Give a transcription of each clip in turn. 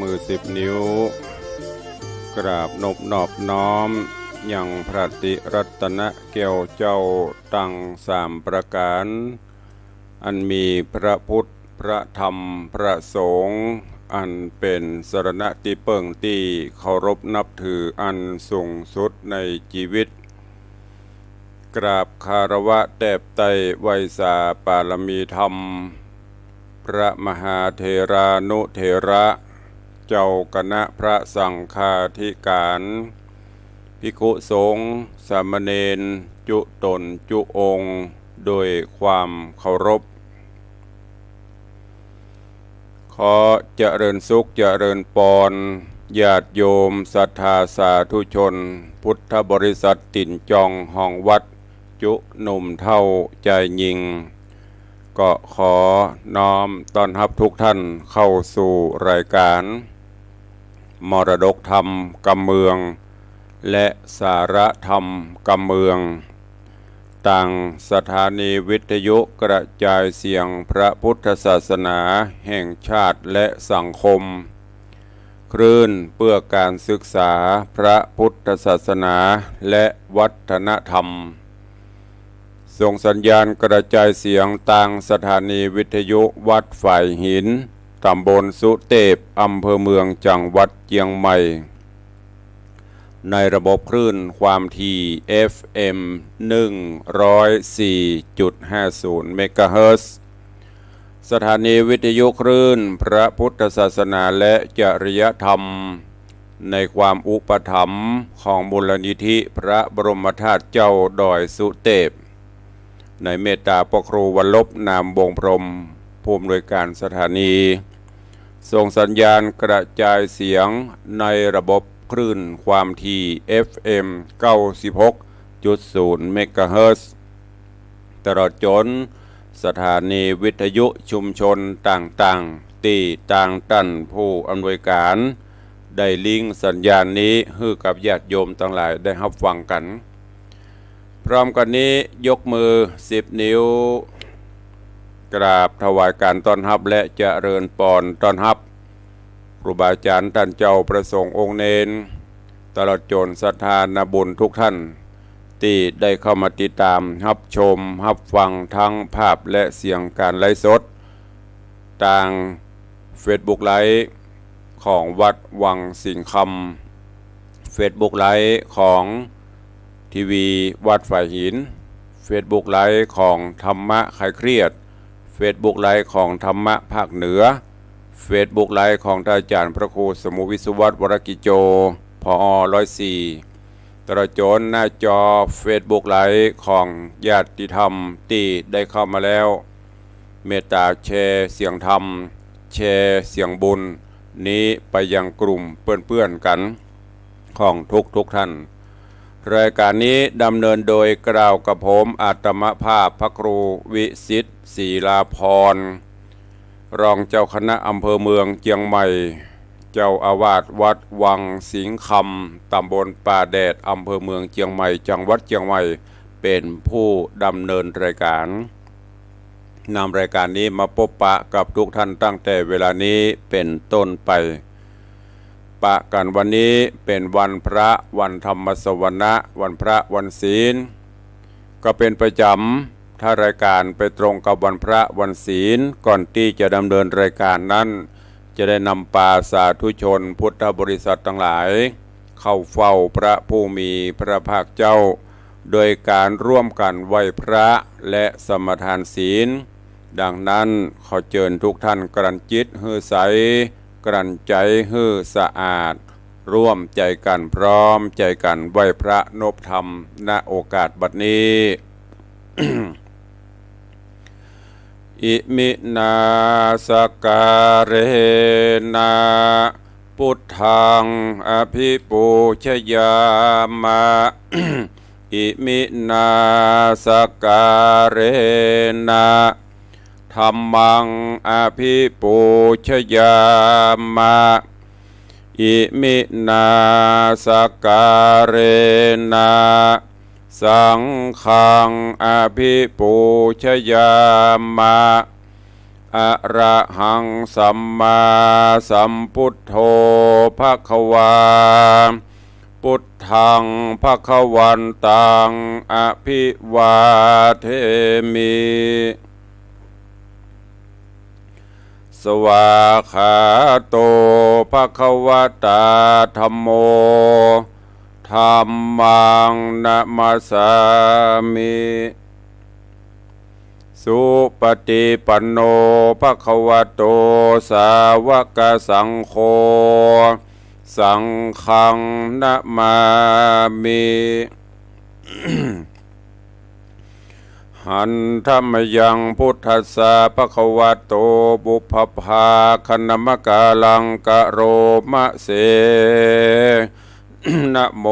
มือ10 นิ้วกราบนบนอบน้อมยังพระติรัตนแก้วเจ้าตั้ง3 ประการอันมีพระพุทธพระธรรมพระสงฆ์อันเป็นสรณะที่เปิ่งที่เคารพนับถืออันสูงสุดในชีวิตกราบคารวะแทบไตรไวยสาปารมีธรรมพระมหาเถรานุเถระเจ้าคณะพระสังฆาธิการภิกขุสงฆ์สามเณรจุตนจุองค์โดยความเคารพขอเจริญสุขเจริญปรญาติโยมศรัทธาสาธุชนพุทธบริษัทติ่นจองห้องวัดจุหนุ่มเท่าใจยิงก็ขอน้อมต้อนรับทุกท่านเข้าสู่รายการมรดกธรรมกำเมืองและสาระธรรมกำเมืองต่างสถานีวิทยุกระจายเสียงพระพุทธศาสนาแห่งชาติและสังคมคลื่นเพื่อการศึกษาพระพุทธศาสนาและวัฒนธรรมส่งสัญญาณกระจายเสียงต่างสถานีวิทยุวัดฝ่ายหินตำบลสุเทพอำเภอเมืองจังหวัดเชียงใหม่ในระบบคลื่นความถี่ FM 104.50 เมกะเฮิรตซ์สถานีวิทยุคลื่นพระพุทธศาสนาและจริยธรรมในความอุปถัมภ์ของมูลนิธิพระบรมธาตุเจ้าดอยสุเทพในเมตตาพระครูวรลบนามวงพรหมผู้อำนวยการสถานีส่งสัญญาณกระจายเสียงในระบบคลื่นความถี่ FM 96.0 เมกะเฮิรตซ์ตลอดจนสถานีวิทยุชุมชนต่างๆที่ต่างตั้นผู้อำนวยการได้ลิงก์สัญญาณนี้ให้กับญาติโยมทั้งหลายได้รับฟังกันพร้อมกันนี้ยกมือ10 นิ้วกราบถวายการต้อนรับและเจริญพรต้อนรับครูบาอาจารย์ท่านเจ้าประสงค์องค์เนรตลอดจนศรัทธาญบุญทุกท่านที่ได้เข้ามาติดตามรับชมรับฟังทั้งภาพและเสียงการไลฟ์สดทาง Facebook ไลฟ์ของวัดวังสิงห์คำ Facebook ไลฟ์ของทีวีวัดฝ่ายหิน Facebook ไลฟ์ของธรรมะคลายเครียด Facebook ไลฟ์ของธรรมะภาคเหนือ Facebook ไลฟ์ของอาจารย์พระครูสมุวิสุวัฒน์วรกิโจผอ104ตลอดจนหน้าจอ Facebook ไลฟ์ของญาติธรรมที่ได้เข้ามาแล้วเมตตาแชร์เสียงธรรมแชร์เสียงบุญนี้ไปยังกลุ่มเพื่อนๆกันของทุกท่านรายการนี้ดำเนินโดยกล่าวกับผมอาตมภาพพระครูวิสิทธิ์ศรีลาภรณ์รองเจ้าคณะอำเภอเมืองเชียงใหม่เจ้าอาวาสวัดวังสิงห์คำตำบลป่าแดดอำเภอเมืองเชียงใหม่จังหวัดเชียงใหม่เป็นผู้ดำเนินรายการนำรายการนี้มาพบปะกับทุกท่านตั้งแต่เวลานี้เป็นต้นไปปะกันวันนี้เป็นวันพระวันธรรมสวนะวันพระวันศีลก็เป็นประจำถ้ารายการไปตรงกับวันพระวันศีลก่อนที่จะดำเนินรายการนั้นจะได้นำปาสาธุชนพุทธบริษัททั้งหลายเข้าเฝ้าพระผู้มีพระภาคเจ้าโดยการร่วมกันไหว้พระและสมทานศีลดังนั้นขอเชิญทุกท่านกลั่นจิตให้ใสกลั่นใจให้สะอาดร่วมใจกันพร้อมใจกันไหว้พระนพธรรมณโอกาสบัดนี้ อิมินาสการเรนะพุทธังอภิปูชยามะ อิมินาสการเรนะธัมมังอภิปูชยามะอิมินาสการเรนะสังฆังอภิปูชยามะ อะระหังสัมมาสัมพุทโธภควาพุทธังภควันตังอภิวาเทมิสวาขาโตภควตาธัมโมธัมมังนะมัสสามิสุปฏิปันโนภควโตสาวกสังโฆสังฆังนะมามิ หันธรรมยังพุทธัสสะภควโตบุพภาคณมกาลังกะโรมะเส นะโม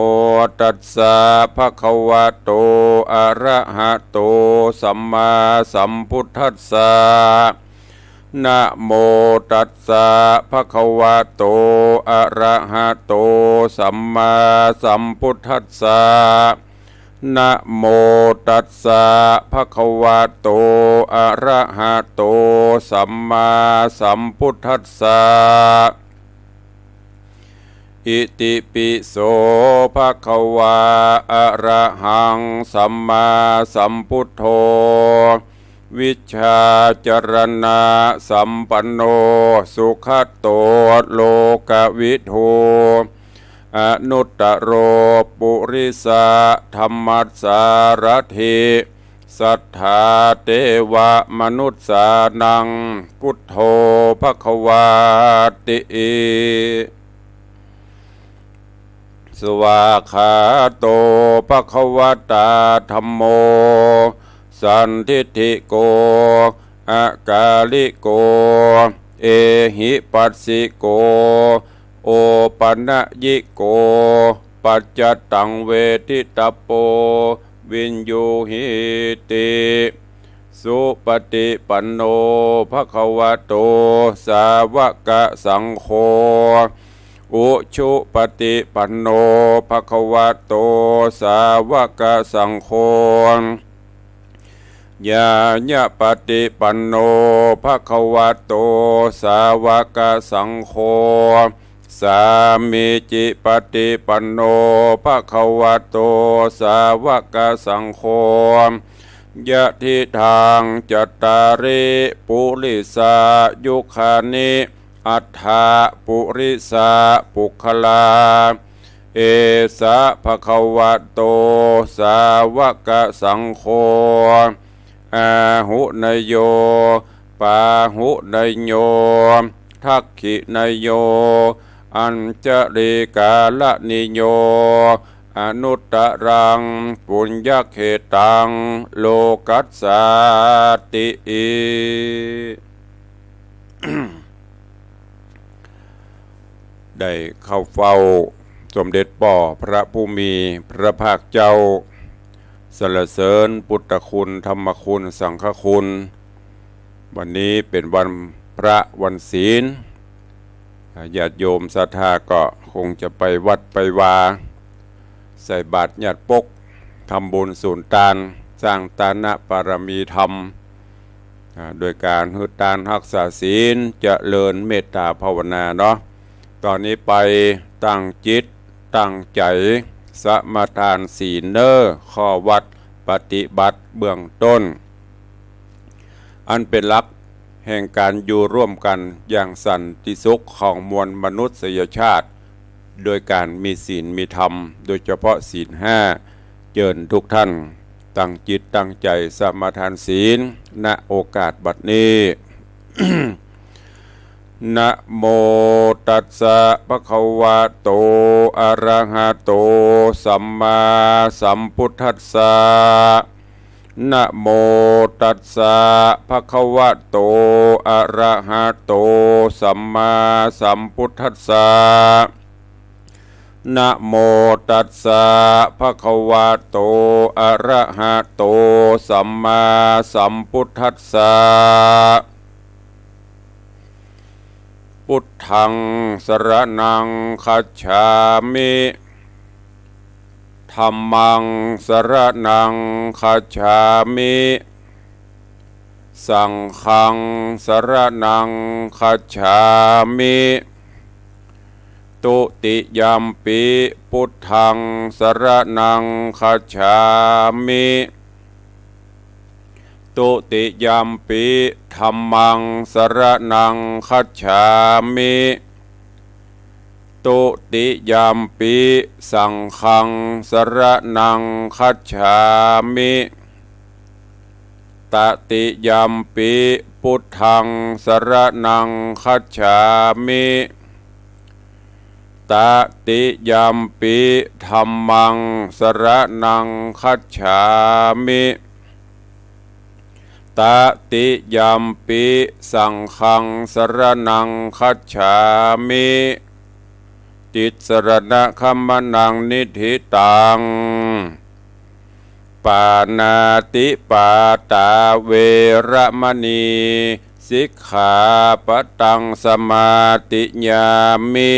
ตัสสะภควโตอะระหะโตสัมมาสัมพุทธัสสะนะโมตัสสะภควโตอะระหะโตสัมมาสัมพุทธัสสะนะโมตัสสะภควโตอะระหะโตสัมมาสัมพุทธัสสะอิติปิโสภควาอะระหังสัมมาสัมพุทโธวิชชาจรณะสัมปันโนสุขโตโลกวิทูอนุตตโรปุริสะธรรมัสสารถิสัทธาเทวมนุษย์สานังพุทโธภควาติสวาขาโตภควตาธัมโมสันทิฏฐิโกอากาลิโกเอหิปัสสิโกโอปัญญิโกปัจจตังเวทิตโปวินยูหิติสุปฏิปันโนภควโตสาวกสังโฆอุชุปฏิปันโนภควโตสาวกสังโฆญาญาปฏิปันโนภควโตสาวกสังโฆสามิจิปฏิปันโนภควโตสาวกสังโฆยะทิทางจัตตาริปุริสายุคานิอัฏฐาปุริสาปุคลาเอสะภควโตสาวกสังโฆอาหุนยโยปาหุนยโยทักขินยโยอัญจริกาลนิโยอนุตตรังปุญญเขตังโลกัสสาติได้เข้าเฝ้าสมเด็จป่อพระผู้มีพระภาคเจ้าสรรเสริญพุทธคุณธรรมคุณสังฆคุณวันนี้เป็นวันพระวันศีลญาติโยมศรัทธาก็คงจะไปวัดไปวาใส่บาตรญาติปกทำบุญสูนตานสร้างตานะปารมีธรรมโดยการฮึดตานรักษาศีลเจริญเมตตาภาวนาเนาะตอนนี้ไปตั้งจิตตั้งใจสมาทานศีลเนอข้อวัดปฏิบัติเบื้องต้นอันเป็นหลักแห่งการอยู่ร่วมกันอย่างสันติสุขของมวลมนุษยชาติโดยการมีศีลมีธรรมโดยเฉพาะศีลห้าเจิญทุกท่านตั้งจิตตั้งใจสมาทานศีลณโอกาสบัดนี้ นะโมตัสสะภะคะวะโตอะระหะโตสัมมาสัมพุทธัสสะนะโมตัสสะภะคะวะโตอะระหะโตสัมมาสัมพุทธัสสะนะโมตัสสะภะคะวะโตอะระหะโตสัมมาสัมพุทธัสสะพุทธังสรณังคัจฉามิธัมมังสรณังคัจฉามิ สังฆังสรณังคัจฉามิตุติยัมปิพุทธังสรณังคัจฉามิตุติยัมปิธัมมังสรณังคัจฉามิตุติยัมปิสังฆังสรณังคัจฉามิตติยัมปิพุทธังสรณังคัจฉามิตติยัมปิธัมมังสรณังคัจฉามิตติยัมปิสังฆังสรณังคัจฉามิติสรณะคัมมนังนิธิตังปานาติปาตาเวระมณีสิกขาปตังสมาติญามิ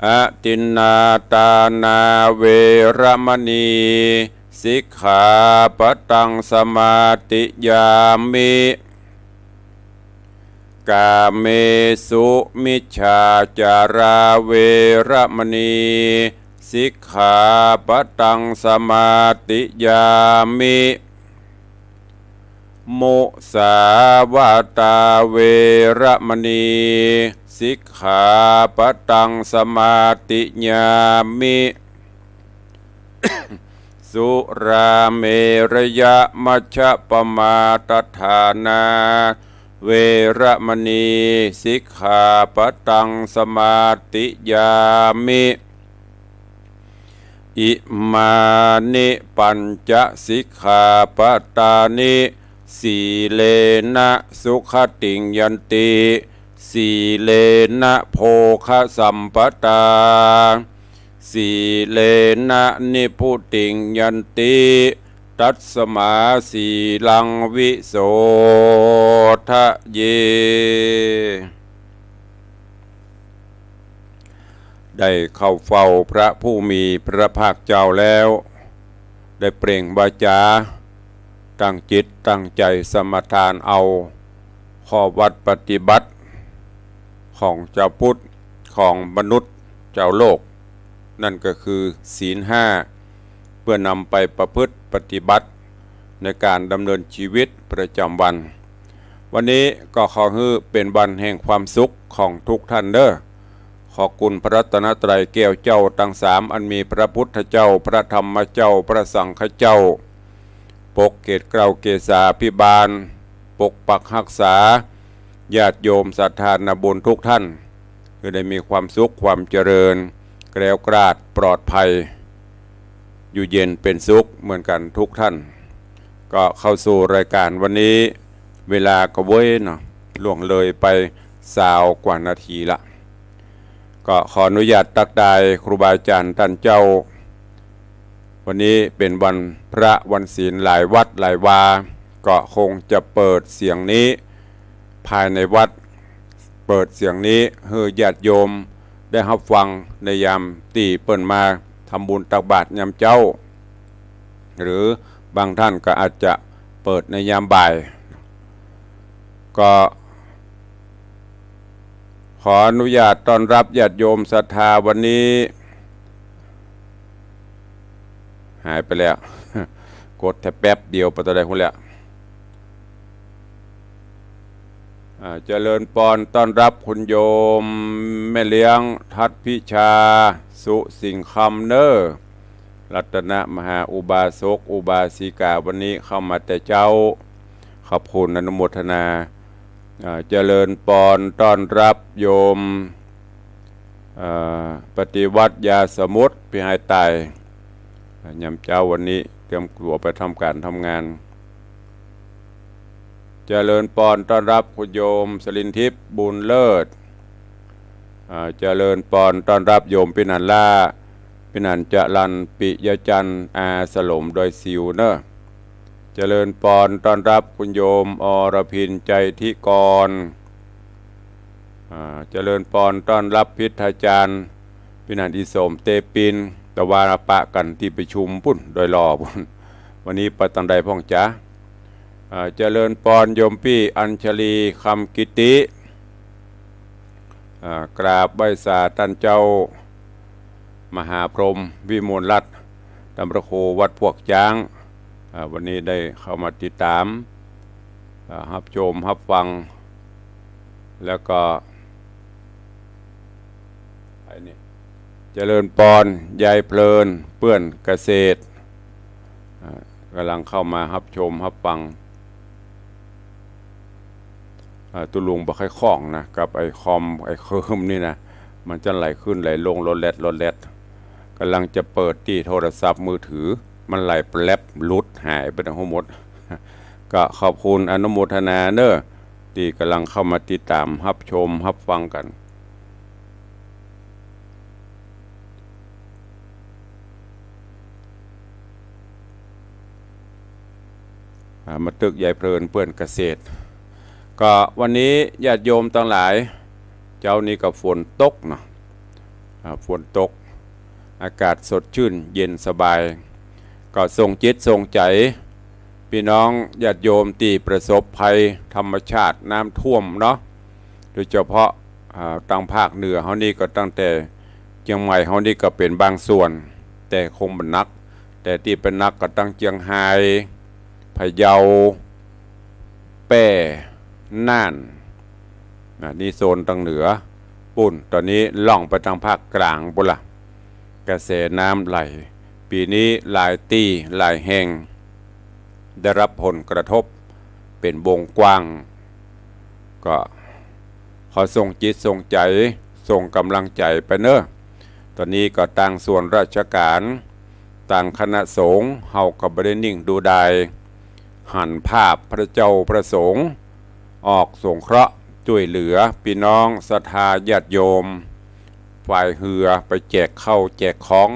อตินนาตานาเวระมณีสิกขาปตังสมาติญามิกาเมสุมิจฉาจาราเวระมณีสิกขาปตังสมาติญามิมุสาวาตาเวระมณีสิกขาปตังสมาติญามิ สุราเมรยะมัชฌะปมาตฐานาเวระมณีสิกขาปตังสมาติญามิอิมานิปัญจสิกขาปตานิสีเลนะสุขติงยันติสีเลนะโภคสัมปตาสีเลนะนิพุติงยันติตัสมาสีลังวิโสทะเยได้เข้าเฝ้าพระผู้มีพระภาคเจ้าแล้วได้เปล่งวาจาตั้งจิตตั้งใจสมาทานเอาข้อวัดปฏิบัติของเจ้าพุทธของมนุษย์เจ้าโลกนั่นก็คือศีลห้าเพื่อนำไปประพฤติปฏิบัติในการดำเนินชีวิตประจำวันวันนี้ก็ขอให้เป็นวันแห่งความสุขของทุกท่านเด้อขอบคุณพระรัตนตรัยแก้วเจ้าทั้งสามอันมีพระพุทธเจ้าพระธรรมเจ้าพระสังฆเจ้าปกเกตเกล้าเกษาพิบาลปกปักรักษาญาติโยมศรัทธาญบุญทุกท่านคือได้มีความสุขความเจริญแกล้วกราดปลอดภัยอยู่เย็นเป็นสุขเหมือนกันทุกท่านก็เข้าสู่รายการวันนี้เวลาก็เว้ยเนาะล่วงเลยไป20 กว่านาทีละก็ขออนุญาตตักได้ครูบาอาจารย์ท่านเจ้าวันนี้เป็นวันพระวันศีลหลายวัดหลายวาก็คงจะเปิดเสียงนี้ภายในวัดเปิดเสียงนี้ให้ญาติโยมได้รับฟังในยามตีเปิ่นมาทำบุญตักบาตรยามเจ้าหรือบางท่านก็อาจจะเปิดในยามบ่ายก็ขออนุญาตต้อนรับญาติโยมศรัทธาวันนี้หายไปแล้ว กดแค่แป๊บเดียวไปตัวใดคนแล้วเจริญปอนต้อนรับคุณโยมแม่เลี้ยงทัดพิชาสุสิงคำเนอร์รัตนมหาอุบาสกอุบาสิกาวันนี้เข้ามาแต่เจ้าขอบคุณอนุโมทนาเจริญปอนต้อนรับโยมปฏิวัติยาสมุทรพิหายตายยามเจ้าวันนี้เตรียมตัวไปทำการทำงานเจริญปอนต้อนรับคุณโยมสลินทิพย์บุญเลิศเจริญปอนต้อนรับโยมปินันล่าปินันจรันปิยจันทร์อาสลมโดยสิวเนอะเจริญปอนต้อนรับคุณโยมอรพินใจทิกรเจริญปอนต้อนรับพิธาจารย์ปินันอิสมเตปินตะวาปะกันที่ประชุมปุ่นโดยรอปุ่นวันนี้ประตังใดพ่องจ้า เจริญปอนโยมพี่อัญชลีคำกิติกราบใบสาท่านเจ้ามหาพรหมวิมลรัตน์ธรรมโควัดพวกจ้างวันนี้ได้เข้ามาติดตามรับชมรับฟังแล้วก็เจริญปอนยายเพลินเปื้อนเกษตรกำลังเข้ามารับชมรับฟังตุลุงบ่ค่อยคล่องนะกับไอ้คอมไอ้เคิร์มนี่นะมันจะไหลขึ้นไหลลงรถแรดกำลังจะเปิดที่โทรศัพท์มือถือมันไหลแปลบลุดหายไปทั้งหมดก็ขอบคุณอนุโมทนาเนอะที่กำลังเข้ามาติดตามรับชมรับฟังกันมาตึกใหญ่เพลินเปื้อนเกษตรก็วันนี้ญาติโยมทั้งหลายเจ้านี้ก็ฝนตกเนาะฝนตกอากาศสดชื่นเย็นสบายก็ทรงจิตทรงใจพี่น้องญาติโยมที่ประสบภัยธรรมชาติน้ำท่วมเนาะโดยเฉพาะทางภาคเหนือเขานี่ก็ตั้งแต่เชียงใหม่เขานี่ก็เป็นบางส่วนแต่คงเป็นนักแต่ที่เป็นนักก็ตั้งเชียงรายพะเยาแป้น่านนี่โซนทางเหนือปุ่นตอนนี้ล่องไปทางภาคกลางปุ่นละกระแสน้ำไหลปีนี้หลายตีหลายแห่งได้รับผลกระทบเป็นวงกว้างก็ขอส่งจิตส่งใจส่งกำลังใจไปเนอะตอนนี้ก็ต่างส่วนราชการต่างคณะสงฆ์เฮาก็บ่ได้นิ่งดูดายหันภาพพระเจ้าพระสงฆ์ออกสงเคราะห์ช่วยเหลือพี่น้องศรัทธาญาติโยมฝ่ายเหือไปแจกข้าวแจกของ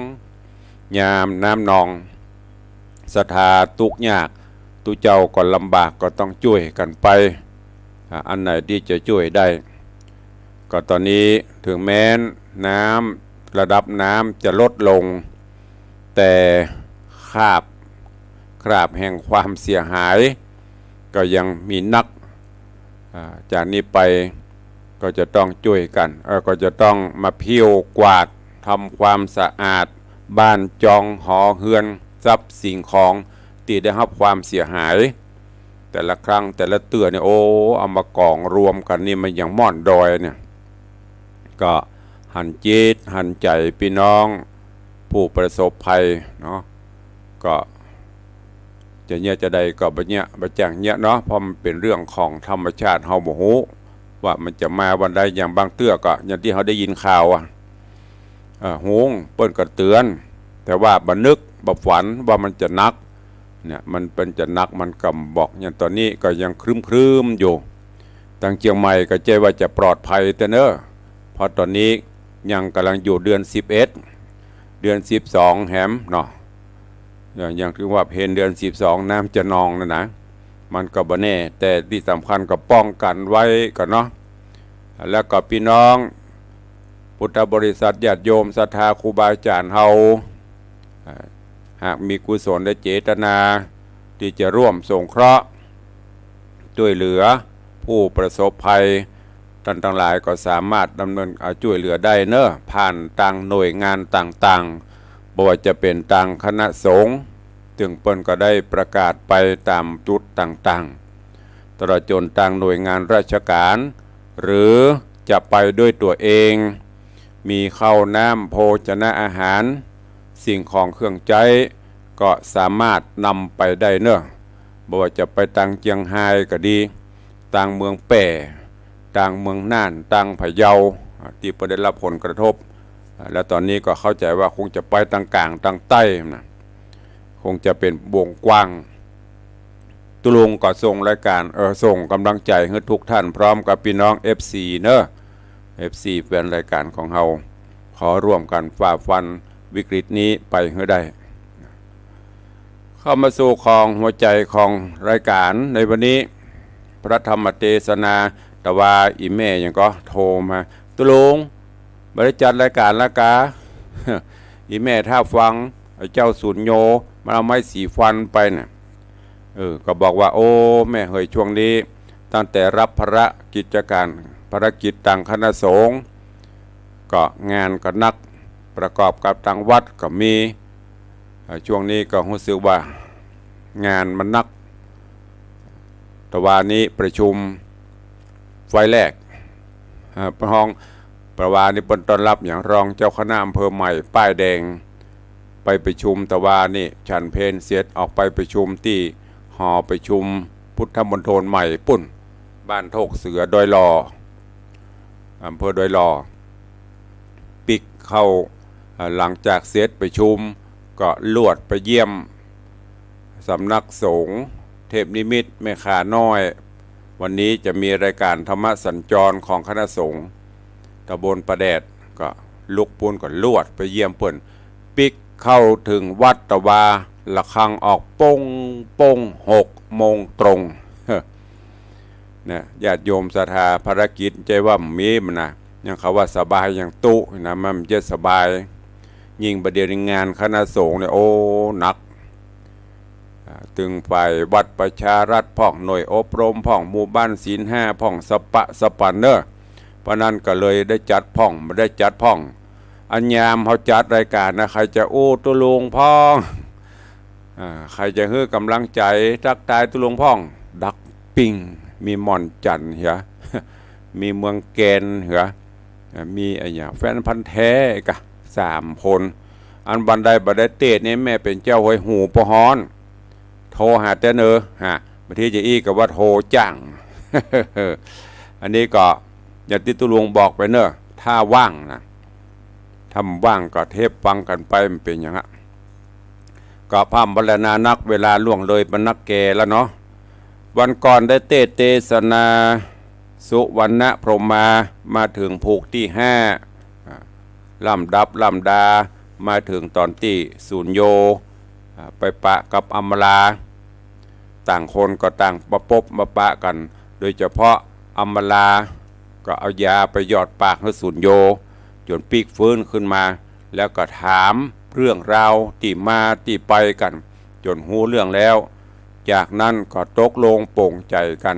ยามน้ำนองศรัทธาทุกข์ยากตุเจ้าก็ลำบากก็ต้องช่วยกันไปอันไหนที่จะช่วยได้ก็ตอนนี้ถึงแม้น้ำระดับน้ำจะลดลงแต่คราบแห่งความเสียหายก็ยังมีนักจากนี้ไปก็จะต้องช่วยกันก็จะต้องมาเพี้ยวกวาดทำความสะอาดบ้านจองหอเฮือนทรัพย์สิ่งของที่ได้รับความเสียหายแต่ละครั้งแต่ละเตือเนี่ยโอ้เอามากองรวมกันนี่มันอย่างม่อนดอยเนี่ยก็หันจิตหันใจพี่น้องผู้ประสบภัยเนาะก็จะเนี่ยจะใดก็บะเนี่ยบะจังเนี่ยเนาะเพราะมันเป็นเรื่องของธรรมชาติเฮาบ่ฮู้ว่ามันจะมาวันใดอย่างบางเตื้อก็อย่างที่เขาได้ยินข่าวโหงเปิ้นก็เตือนแต่ว่าบ่นึกบ่ฝันว่ามันจะนักเนี่ยมันเป็นจะนักมันกำบอกอย่างตอนนี้ก็ยังครึมๆอยู่ทางเชียงใหม่ก็ใจว่าจะปลอดภัยแต่เนอะเพราะตอนนี้ยังกำลังอยู่เดือน11เดือน12แหมเนาะอย่างที่ว่าเพนเดือน12น้ำจะนองนะมันก็บ่แน่แต่ที่สำคัญก็ป้องกันไว้ก่อนเนาะแล้วก็พี่น้องพุทธบริษัทญาติโยมศรัทธาครูบาอาจารย์เฮาหากมีกุศลและเจตนาที่จะร่วมสงเคราะห์ช่วยเหลือผู้ประสบภัยท่านทั้งหลายก็สามารถดำเนินช่วยเหลือได้เนอะผ่านต่างหน่วยงานต่างๆบ่ว่าจะเป็นต่างคณะสงฆ์ถึงเปิ้นก็ได้ประกาศไปตามจุดต่างๆตลอดจนต่างหน่วยงานราชการหรือจะไปด้วยตัวเองมีข้าวน้ำโภชนะอาหารสิ่งของเครื่องใช้ก็สามารถนำไปได้เนอะบ่ว่าจะไปต่างเชียงรายก็ดีต่างเมืองแป่ต่างเมืองน่านต่างพะเยาที่ได้รับผลกระทบและตอนนี้ก็เข้าใจว่าคงจะไปต่างกลางต่างใต้นะคงจะเป็นวงกว้างตุลุงก็ส่งรายการส่งกำลังใจให้ทุกท่านพร้อมกับพี่น้อง FC เนอะ FC เป็นรายการของเราขอร่วมกันฝ่าฟันวิกฤตนี้ไปให้ได้เข้ามาสู่ของหัวใจของรายการในวันนี้พระธรรมเทศนาตะวาอีแม่ยังก็โทรมาตุลุงบริจาครายการละกา อีแม่ถ้าฟังเจ้าสุญโยมาเอาไม้สีฟันไปเนี่ย ก็บอกว่าโอ้แม่เฮยช่วงนี้ตั้งแต่รับภารกิจต่างคณะสงฆ์ก็งานก็นักประกอบกับทางวัดก็มีช่วงนี้ก็รู้สึกว่างานมันนักแต่วันนี้ประชุมไฟแรกห้องประวานี่เป็นต้อนรับอย่างรองเจ้าคณะอำเภอใหม่ป้ายแดงไปประชุมแต่ว่านี่ฉันเพนเสร็จออกไปประชุมที่หอประชุมพุทธมณฑลใหม่ปุ่นบ้านโทกเสือดอยลออำเภอดอยลอปิกเข้าหลังจากเสร็จประชุมก็ลวดไปเยี่ยมสำนักสงฆ์เทพนิมิตแม่ขาน้อยวันนี้จะมีรายการธรรมสัญจรของคณะสงฆ์ตำบลประแดดก็ลุกปูนก็ลวดไปเยี่ยมเปิ่นปิกเข้าถึงวัดตะวาระฆังออกป้ง6 โมงตรงเนี่ยญาติโยมศรัทธาภารกิจใจว่ามีมันนะยังเขาว่าสบายอย่างตุนะมันจะสบายยิ่งประเดี๋ยวงานคณะสงฆ์เนี่ยโอ้หนักตึงฝ่ายวัดประชารัฐพ่องหน่วยอบรมพ่องหมู่บ้านศีล5พ่องสปันเนอร์เพราะนั้นก็เลยได้จัดพ่องไม่ได้จัดพ่องอัญญามเขาจัดรายการนะใครจะอู้ตุลุงพ่องใครจะฮื้อกำลังใจทักทายตุลุงพ่องดักปิงมีม่อนจันเหรอมีเมืองเกณฑ์เหรอมีไอ้แฟนพันธ์แท้กะ3 คนอันบันไดบันไดเตะนี่แม่เป็นเจ้าหอยหูปะฮอนโทรหาแต่เนอบางทีจะอี้กับว่าโทรจ้าง อันนี้ก็อย่างที่ตุลุงบอกไปเนอะถ้าว่างนะทำว่างก็เทปฟังกันไปมันเป็นอย่างนั้นก็พร่ำบรรณานักเวลาล่วงเลยบรรนักแก่แล้วเนาะวันก่อนได้เทศนาสุวรรณพรหมาถึงภูกที่5ลำดามาถึงตอนที่ศูนย์โยไปปะกับอมราต่างคนก็ต่างประปบมาปะกันโดยเฉพาะอมราก็เอายาไปหยอดปากให้ศูนย์โยจนปีกฟื้นขึ้นมาแล้วก็ถามเรื่องราวที่มาที่ไปกันจนหูเรื่องแล้วจากนั้นก็ตกลงโปร่งใจกัน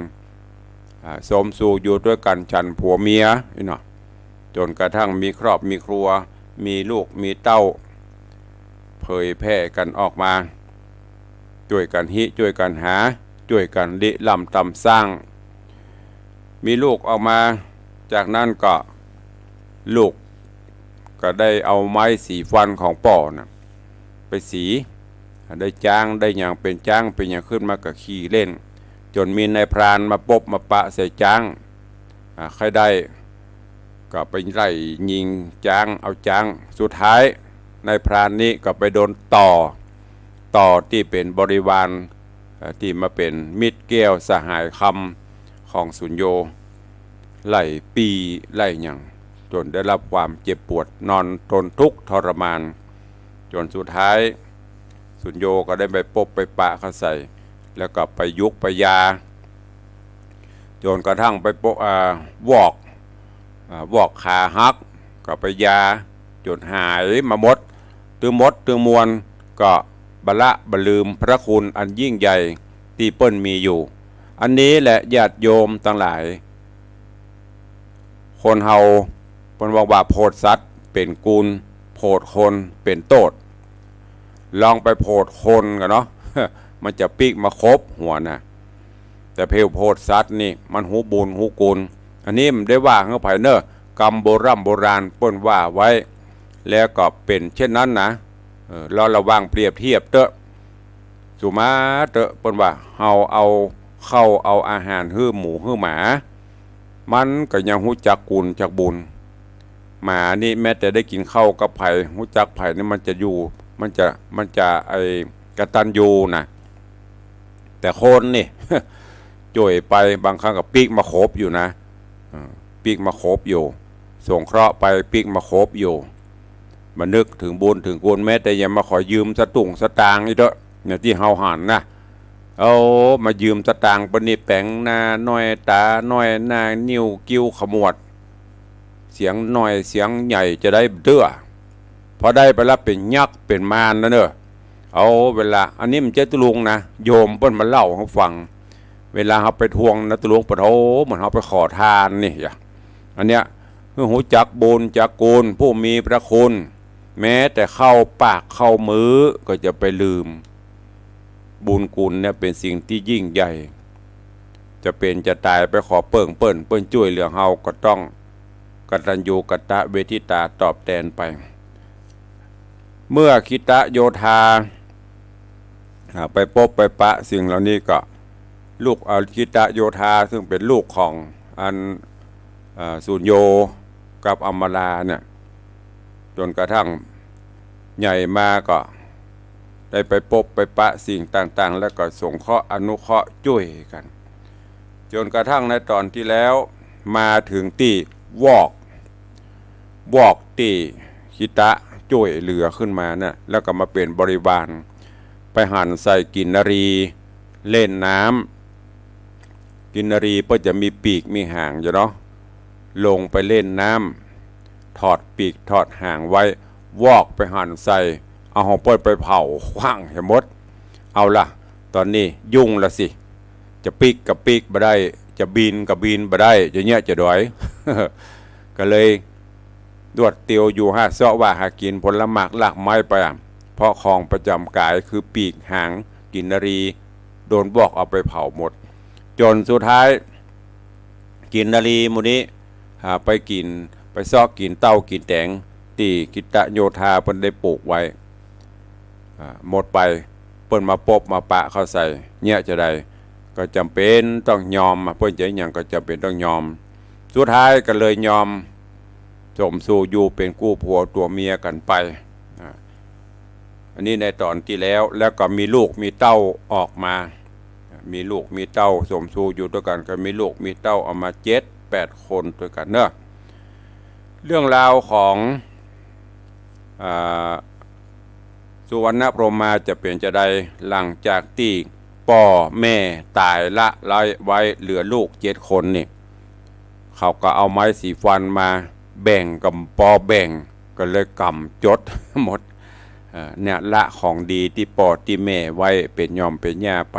สมสู่อยู่ด้วยกันฉันผัวเมียนี่เนาะจนกระทั่งมีครอบมีครัวมีลูกมีเต้าเผยแพร่กันออกมาช่วยกันช่วยกันหาช่วยกันลิลำตำสร้างมีลูกออกมาจากนั้นก็ลูกก็ได้เอาไม้สีฟันของป่อนะไปสีได้จ้างได้อย่างเป็นจ้างเป็นอย่างขึ้นมากับขี่เล่นจนมีนายพรานมาปบมาปะใส่จ้างใครได้ก็ไปไล่ยิงจ้างเอาจ้างสุดท้ายนายพรานนี้ก็ไปโดนต่อที่เป็นบริวารที่มาเป็นมิตรแก้วสหายคำของสุญโยไล่ปีไล่อย่างจนได้รับความเจ็บปวดนอนทนทุกข์ทรมานจนสุดท้ายสุญโยก็ได้ไปปบไปปะเขาใส่แล้วก็ไปยุกไปยาจนกระทั่งไปวอกขาหักก็ไปยาจนหายมาหมดตึงมวลก็บลืมพระคุณอันยิ่งใหญ่ที่เปิ้นมีอยู่อันนี้แหละญาติโยมทั้งหลายคนเฮาเปิ้นว่าโพดสัตว์เป็นกูลโพดคนเป็นโตดลองไปโพดคนกันเนาะ มันจะปีกมาครบหัวนะแต่เพลโพดสัตว์นี่มันหูบุญหูกุลอันนี้มันได้ว่าเข้าไปเนอะกรรมโบราณเปิ้นว่าไว้แล้วก็เป็นเช่นนั้นนะเราระวังเปรียบเทียบเตอะสุมาเตอะเปิ้นว่าเอาอาหารหื้อหมูหื้อหมามันก็ยังหูจักกุลจักบุญหมานี่แม้แต่ได้กินข้าวกับไผ่หูจักไผ่นี่มันจะอยู่มันจะไอกตัญญูนะแต่คนนี่ จ่วยไปบางครั้งกับปีกมาโคบอยู่นะปีกมาโคบอยู่ส่งเคราะห์ไปปีกมาโคบอยู่มานึกถึงบุญถึงกุลแม้แต่ยังมาขอยืมสตุ้งสตางค์นี่เด้อเนี่ยที่เฮาหันนะเอามายืมสตางค์ปนิแปงหน้าน้อยตาน้อยหน้านิ้วกิ้วขมวดเสียงน้อยเสียงใหญ่จะได้เด้อพอได้ไปแล้วเป็นยักษ์เป็นมารแล้วเนอะ เอาเวลาอันนี้มันเจ้าตุลุงนะโยมเปิ้นมาเล่าให้ฟังเวลาเขาไปทวงนะตุลุงปะโถเหมือนเขาไปขอทานนี่อย่างอันเนี้ยหูจักบุญจักกูลผู้มีพระคุณแม้แต่เข้าปากเข้ามือก็จะไปลืมบุญกุลเนี่ยเป็นสิ่งที่ยิ่งใหญ่จะเป็นจะตายไปขอเปิ้นช่วยเหลือเฮาก็ต้องกตัญญูกตเวทิตาตอบแทนไปเมื่อคิตะโยธาไปพบไปปะสิ่งเหล่านี้ก็ลูกคิตะโยธาซึ่งเป็นลูกของอันสุญโยกับอมราเนี่ยจนกระทั่งใหญ่มาก็ได้ไปพบไปปะสิ่งต่างๆแล้วก็สงเคราะห์อนุเคราะห์ช่วยกันจนกระทั่งในตอนที่แล้วมาถึงที่วอกที่คิตะช่วยเหลือขึ้นมาเนี่ยแล้วก็มาเป็นบริวารไปหั่นใส่กินนรีเล่นน้ำกินนรีก็จะมีปีกมีหางอยู่เนาะลงไปเล่นน้ำถอดปีกถอดหางไว้วอกไปหั่นใส่เอาของเปิดไปเผาขว้างให้หมดเอาล่ะตอนนี้ยุ่งละสิจะปีกกับปีกบ่ได้จะบินกับบินบ่ได้จะเนี้ยจะดอย ก็เลยดวดเตียวอยู่เสาะว่าหากินผลไม้หลากไม้ไปเพราะของประจำกายคือปีกหางกินนรีโดนบอกเอาไปเผาหมดจนสุดท้ายกินนรีมูนี้ไปกินไปซอกกินเต้ากินแตงตีกิตะโยธาเพิ่นได้ปลูกไว้หมดไปเพิ่นมาปบมาปะเข้าใส่เนี่ยจะได้ก็จำเป็นต้องยอมเพิ่นจะอย่างก็จำเป็นต้องยอมสุดท้ายก็เลยยอมสมสู่อยู่เป็นกู้ผัวตัวเมียกันไปอันนี้ในตอนที่แล้วก็มีลูกมีเต้าออกมามีลูกมีเต้าสมสู่อยู่ด้วยกันก็มีลูกมีเต้าออกมา7-8 คนด้วยกันเนอะเรื่องราวของสุวรรณพรหมาจะเป็นจะได้หลังจากที่พ่อแม่ตายละไว้เหลือลูก7 คนนี่เขาก็เอาไม้สีฟันมาแบ่งกับปอแบ่งก็เลยกำจดหมดเนี่ยละของดีที่ปอที่แม่ไว้เป็นยอมเป็นย่าไป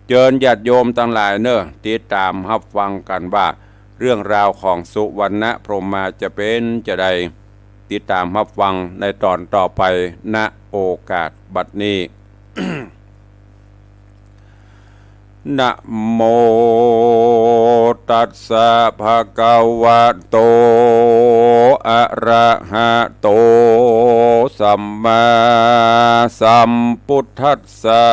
เจิญญาติโยมทั้งหลายเนอะติดตามรับฟังกันว่าเรื่องราวของสุวรรณพรหมาจะเป็นจะได้ติดตามรับฟังในตอนต่อไปณโอกาสบัดนี้ นะโมตัสสะภะคะวะโตอะระหะโตสัมมาสัมพุทธัสสะ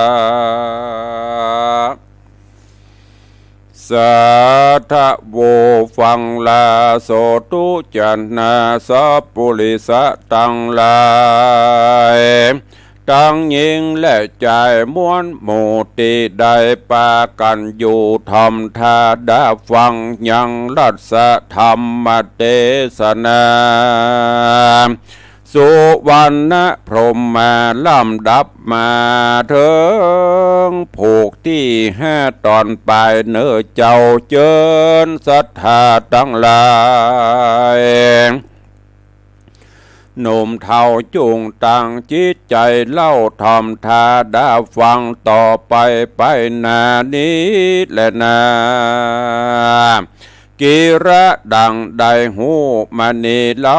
สาธุโวฟังลาโสตุจันนาสัพปุริสะตังลายตั้งยิงและใจม้วนหมู่ตีได้ปากันอยู่ทำทาดาฟังยังรัศธรรมเทศนาสุวรรณพรหมาลำดับมาถึงผูกที่5 ตอนปลายเนื้อเจ้าเจิญศรัทธาทั้งหลายหนุ่มเท่าจุงตั้งจิตใจเล่าทำทาดาฟังต่อไปนานี้และนากิระดังได้หูมณีเล่า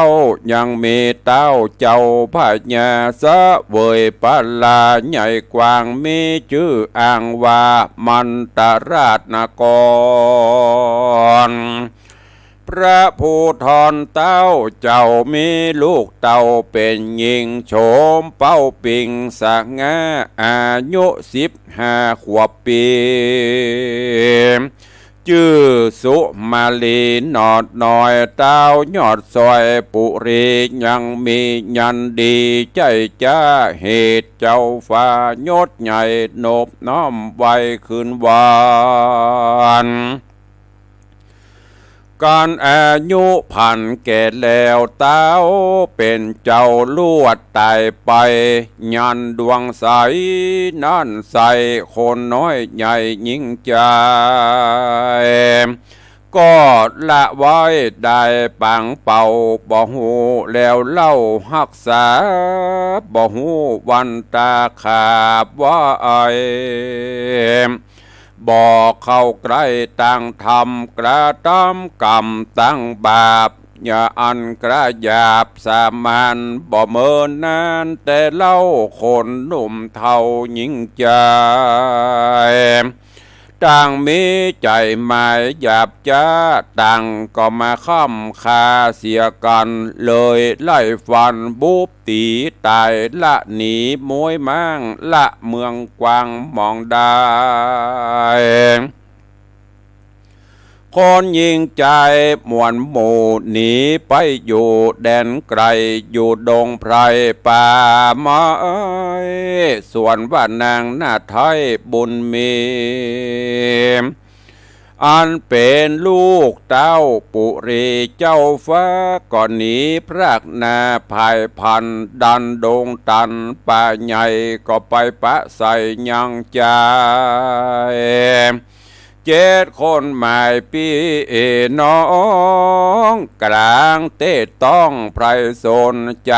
ยังมีเต้าเจ้าพญาสะเวยปลาใหญ่กว้างมีชื่ออ้างว่ามันตราชนกรพระผู้ทอนเต้าเจ้ามีลูกเต้าเป็นหญิงโฉมเป้าปิงสง่าอายุ15 ขวบปีชื่อสุมาลีนอดน้อยเต้ายอดซอยปุรียังมียันดีใจจ้าเหตุเจ้าฟ้ายศใหญ่โนบน้อมไว้คืนวานการอายุผ่านแก่แล้วเต้าเป็นเจ้าลวดตายไปยันดวงใสนั่นใสคนน้อยใหญ่ยิ่งใจ ก็ละไว้ได้ปังเป่าบ่หูแล้วเล่าหักษาบ่หูวันตาขาบว่าไอบ่เข้าใกล้ตั้งทำกระทำกรรมตั้งบาปอย่าอันกระหยาบสามัญบ่เมินนานแต่เล่าคนหนุ่มเท่าหญิงใจต่างมีใจหมายหยาบจ้าต่างก็มาค้ำคาเสียกันเลยไล่ฟันบุบตีตายละหนีมวยมั่งละเมืองกวางมองได้คนยิงใจมวนหมู่หนีไปอยู่แดนไกลอยู่ดงไพรป่าไม้ส่วนว่านางหน้าไทยบุญมีอันเป็นลูกเต้าปุรีเจ้าฟ้าก่อนหนีพรากนาภายพันดันดงตันป่าใหญ่ก็ไปปะใส่ยังใจเจ็ดคนหมายพี่น้องกลางเต้ต้องไพรสนใจ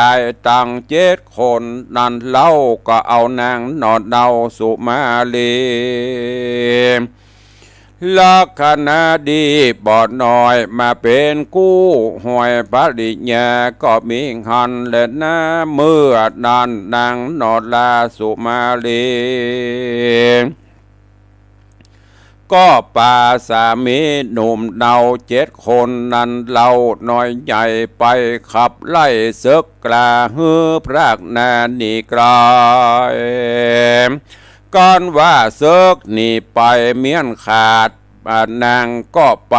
ตั้งเจ็ดคนนั่นเล่าก็เอานางนอดเนาสุมาลีลักษณะดีบอดน้อยมาเป็นกู้หวยปริญญาก็มีหันและหน้าเมื่อนันนางนอดลาสุมาลีก็ป่าสามีหนุ่มเนาเจ็ดคนนั้นเล่าน้อยใหญ่ไปขับไล่ศึกกลาฮือพรากนานีกลายก่อนว่าศึกนี่ไปเมียนขาดนางก็ไป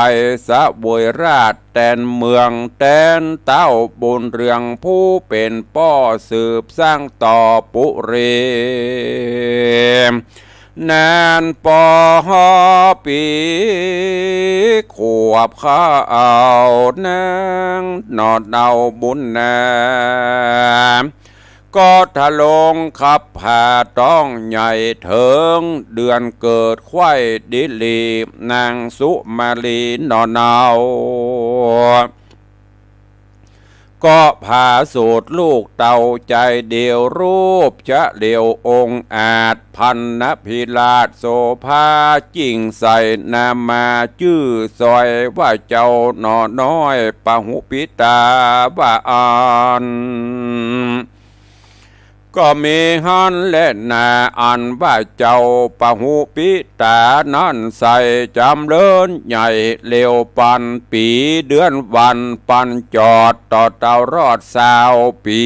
สะบวยราชแตนเมืองแตนเต้าบุญเรืองผู้เป็นป้อสืบสร้างต่อปุรีนานปอปีขวบข้าเอานางนอดเอาบุญนาก็ทะลงขับผ่าต้องใหญ่เถิงเดือนเกิดไข่ดิลีนางสุมาลีนอนเอาก็พาสูตรลูกเต่าใจเดียวรูปจะเดียวองค์อาจพันนพิราชโสภาจิ่งใส่นามาชื่อซอยว่าเจ้าหนอน้อยปะหุปิตาว่าอ่านก็มีฮันและนาอันว่าเจ้าปะหุปิตานั่นใส่จำเลินใหญ่เลวปันปีเดือนวันปันจอดต่อเต่ารอดสาวปี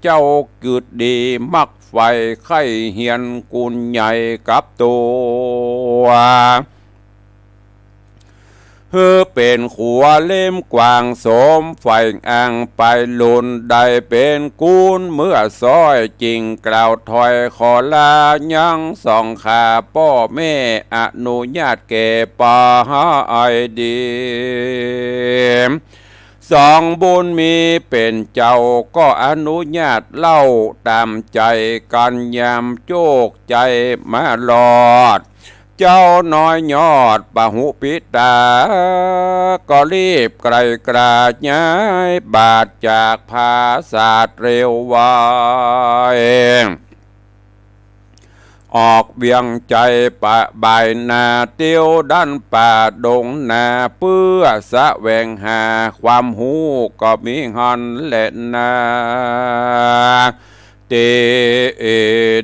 เจ้าเกิดดีมักไฟไข่เฮียนกุลใหญ่กับตัวเฮือเป็นขัวเล่มกวางสมไฟอ่างไปลุนได้เป็นกุลเมื่อซ้อยจริงกล่าวถอยขอลายังสองขาพ่อแม่อนุญาตแก่ป่าหาไอดีสองบุญมีเป็นเจ้าก็อนุญาตเล่าตามใจกันยามโจกใจมาหลอดเจ้าน้อยยอดปะหุปิตาก็รีบไกลกราดย้ายบาดจากภาษาเร็ววายออกเวียงใจปะบายนาเตียวดันป่าดงนาเพื่อสะแวงหาความหูก็มีหันและนาเต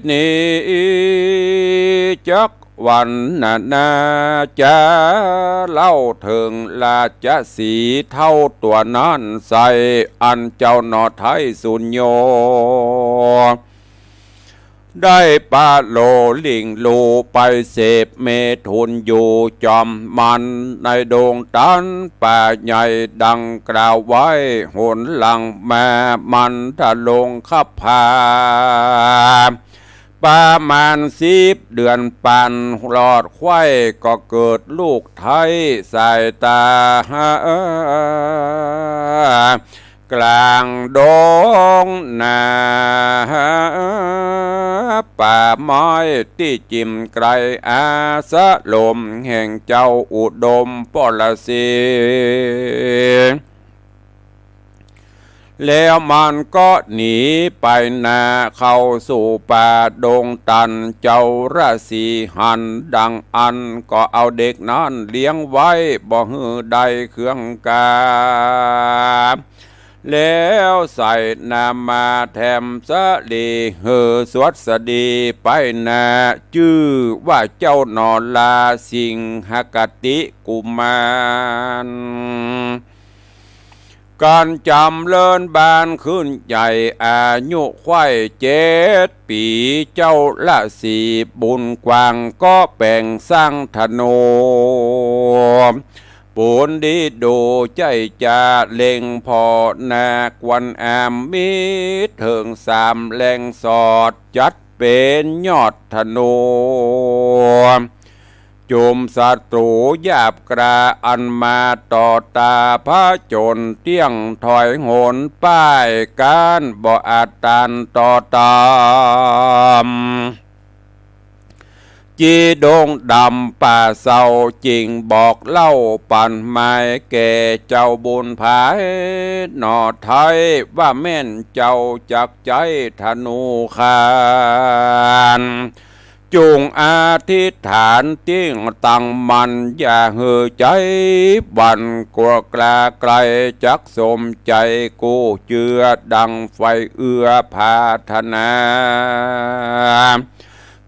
นี้จักวันนาจะเล่าถึงราชสีเท่าตัวนั้นใส่อันเจ้าหนอไทยสุญโยได้ปาโลลิงลูไปเสพเมถุนอยู่จอมมันในโดงตันป่าใหญ่ดังกล่าวไว้หนหลังแม่มันทะลงขับพาประมาณ10 เดือนปันรอดไข่ก็เกิดลูกไทยสายตาก กลางดงนาป่าไม้ที่จิมไกลอาสะลมแห่งเจ้าอุดมปรสิแล้วมันก็หนีไปนาเข้าสู่ป่าดงตันเจ้าราศีหันดังอันก็เอาเด็กนั้นเลี้ยงไว้บ่ฮือใดเครื่องกาแล้วใส่นามาแถมสะลีเฮอสวดสดีไปนาชื่อว่าเจ้านอลาสิงหกติกุมารการจำเลินบานขึ้นใหญ่อายุไข่7 ปีเจ้าละสีบุญกวางก็แบ่งสร้างธนูปุนดีดูใจจะเล็งพอนาควันอามมิเถิง3แรงสอดจัดเป็นยอดธนูจุมศัตรูหยาบกราอันมาต่อตาพระจนเตี้ยงถอยโหนป้ายการบ่อาจตันต่อตามจีดงดำป่าเศร้าจริงบอกเล่าปั่นไม้แก่เจ้าบุญภายหนอไทยว่าแม่นเจ้าจักใจธนูคานจุงอธิษฐานติ้งตั้งมันอย่าเหือใจบันกลัวกลาไกลจักสมใจกูเจือดังไฟเอื้อพาธนา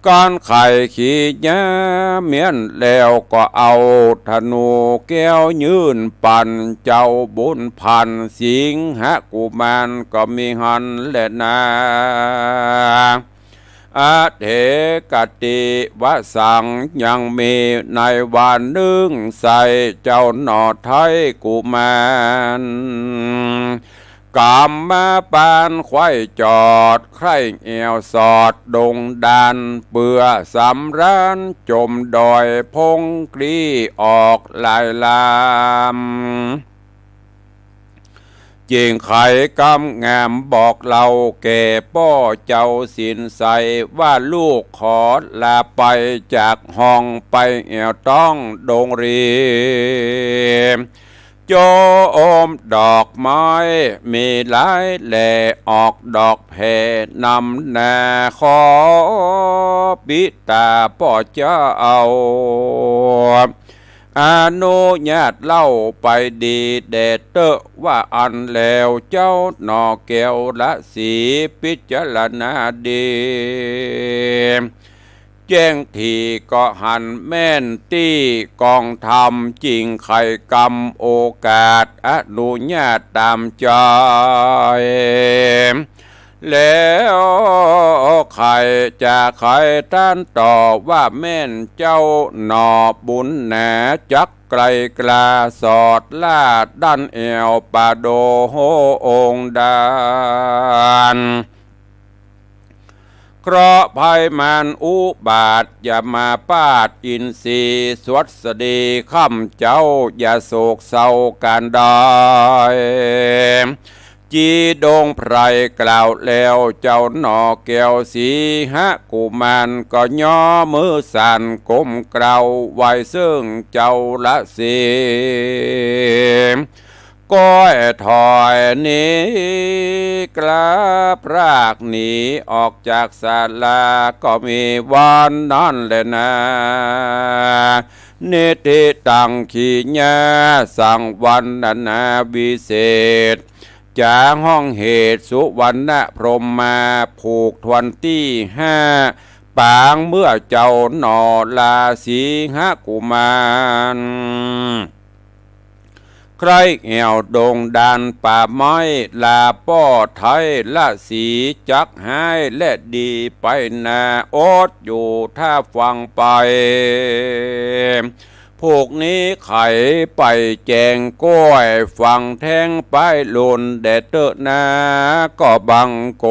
ก้อนไข่ขี้ยาเมียนแล้วก็เอาธนูแก้วยืนปั่นเจ้าบุญพันสิงหกุมารก็มีหันและนาอาเถกติวสังยังมีในวันหนึ่งใส่เจ้าหนอไทยกุมารกามมาปานควายจอดใครเอวสอดดงดานเปื่อสำรานจมดอยพงกรีออกลายลามจิงไข่กำงามบอกเราแก่ป้อเจ้าสินใสว่าลูกขอลาไปจากห้องไปแอวต้องดงรีโจโอมดอกไม้มีหลายแหล่ออกดอกแผ่นำนาขอปิตาป้อเจ้าเอาอนุญาตเล่าไปดีเดเตอว่าอันแล้วเจ้าหนอแก้วละสีพิจารณาดีแจ้งทีก็หันแม่นตี้กองธรรมจริงไข่กรรมโอกาสอนุญาตตามใจแล้วใครจะใครท่านตอบว่าแม่นเจ้าหนอบุญแหนจักไกลกลาสอดลาดดันเอวปาโดโหองดานเคราะห์ภัยมันอุบาทอย่ามาปาดอินทรีย์สวัสดีข้ามเจ้าอย่าโศกเศร้าการได้จีดงไพรกล่าวแล้วเจ้าหนอแก้วสีหกุมารก็ย่อมือสั่นก้มกล่าวไว้ซึ่งเจ้าละสีก้อยถอยนี้กลาพรากหนีออกจากศาลาก็มีวันนั้นแหละนะนิติตังขีญาสั่งวันนาวิเศษจากห้องเหตุสุวรรณพรหมมาผูกทวนที่5ปางเมื่อเจ้าหนอลาสีหกุมารใครแอวดงดานป่าไม้ลาป้อไทยละสีจักหายและดีไปนาอดอยู่ถ้าฟังไปพวกนี้ไขไปแจงก้อยฟังแทงไปลุนแดดเตอนาก็บังโก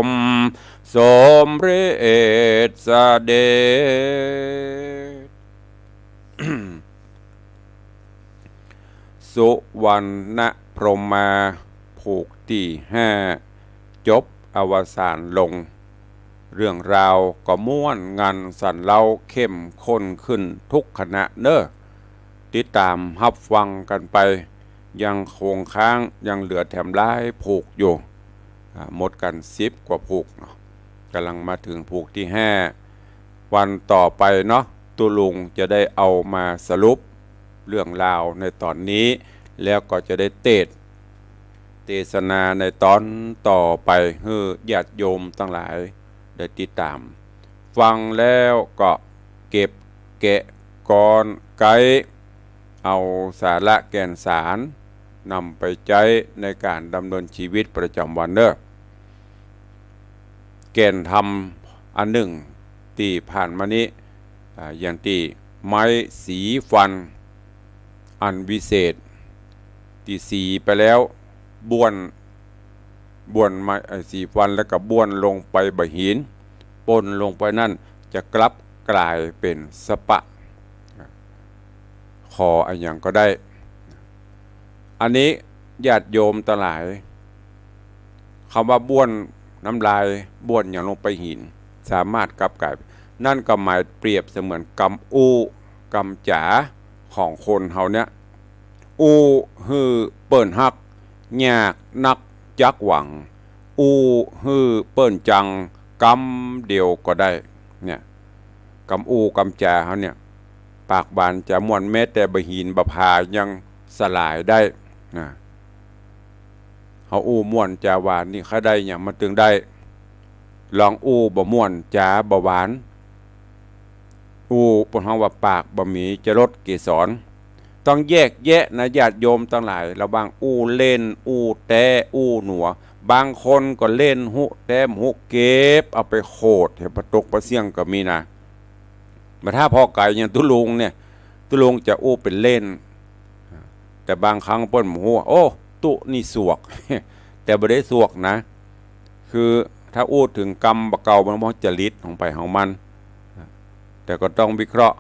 มสมฤทธิ์เสด็จ สุวรรณพรหมมา ผูกที่5จบอวสานลงเรื่องราวก็ม่วนงันสั่นเล่าเข้มข้นขึ้นทุกขณะเน้อติดตามรับฟังกันไปยังคงค้างยังเหลือแถมร้ายผูกอยู่หมดกัน10 กว่าผูกกำลังมาถึงผูกที่5วันต่อไปเนาะตุลุงจะได้เอามาสรุปเรื่องราวในตอนนี้แล้วก็จะได้เทศนาในตอนต่อไปให้ญาติโยมทั้งหลายได้ติดตามฟังแล้วก็เก็บแกะกรไกเอาสาระแก่นสารนำไปใช้ในการดำเนินชีวิตประจำวันเด้อแก่นธรรมอันหนึ่งที่ผ่านมานี้อย่างที่ไม้สีฟันอันวิเศษที่สีไปแล้วบ้วนไม้สีฟันแล้วก็บ้วนลงไปบะหินปนลงไปนั่นจะกลับกลายเป็นสปะคออันอย่างก็ได้อันนี้ญาติโยมทั้งหลายคำว่าบ้วนน้ำลายบ้วนอย่างลงไปหินสามารถกลับกลายนั่นก็หมายเปรียบเสมือนกำอูกำจ๋าของคนเฮาเนี้ยอูฮือเปิ้นฮักยากนักจักหวังอูฮือเปิ้นจังกำเดียวก็ได้เนี่ยกำอูกำจ๋าเฮาเนี่ยปากบานจะม่วนแม้แต่บะหินบะพายังสลายได้นะเฮาอูม่วนจาหวานนี่เขาได้อย่างมันถึงได้ลองอูบ่ม่วนจาบ่หวานอูปนห้องว่าปากบ่มีจะลดเกสรต้องแยกแยะนะญาติโยมทั้งหลายระหว่างอูเล่นอูแต่อูหนัวบางคนก็เล่นหุแต้มหุเก็บเอาไปโคดให้ประตกประเสี่ยงก็มีนะมาถ้าพอไก่อย่างตุลุงเนี่ยตุลุงจะอู้เป็นเล่นแต่บางครั้งเปิ้นหัวโอ้ตุนี่สวก แต่บ่ได้สวกนะคือถ้าอู้ถึงกรรมบะเก่ามันบ่จริตของไปของมันแต่ก็ต้องวิเคราะห์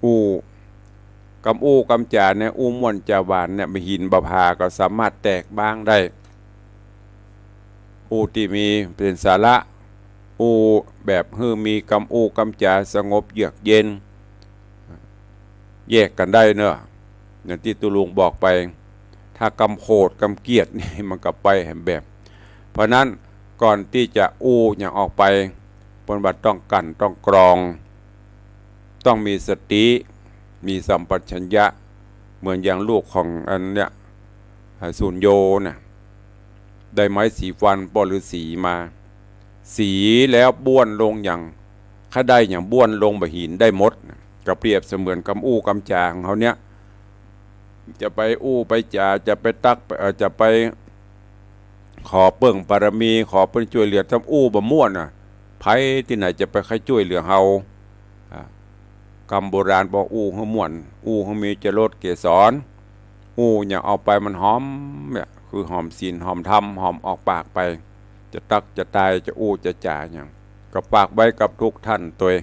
อู้กำจ่าเนี่ยอู้ม่วนจาหวานเนี่ยหินบะพาก็สามารถแตกบ้างได้อู้ที่มีเป็นสาระอู้แบบมีกำจ่าสงบเยือกเย็นแยกกันได้เนอะอย่างที่ตุลุงบอกไปถ้ากำโคดกำเกียดนี่มันก็ไปแบบเพราะนั้นก่อนที่จะอู้อย่างออกไปปฏิบัติต้องกันต้องกรองต้องมีสติมีสัมปชัญญะเหมือนอย่างลูกของอันเนี้ยสุญโยเนี่ยได้ไม้สีฟันปอหรือสีมาสีแล้วบ้วนลงอย่างถ้าได้อย่างบ้วนลงบะหินได้หมดก็เปรียบเสมือนกำอู้กำจาของเขาเนี้ยจะไปอู้ไปจ่าจะไปตักจะไปขอเปิ่งปารมีขอเพิ่นช่วยเหลือทำอู้บ่ม่วนน่ะไผที่ไหนจะไปใครช่วยเหลือเฮากำโบราณบอกอู้เฮาม่วนอู้เฮามีจะลดเกสรอู้อย่างเอาไปมันหอมเนี่ยคือหอมศีลหอมธรรมหอมออกปากไปจะตักจะตายจะอู้จะจ่าอย่างก็ฝากไว้กับทุกท่านตัว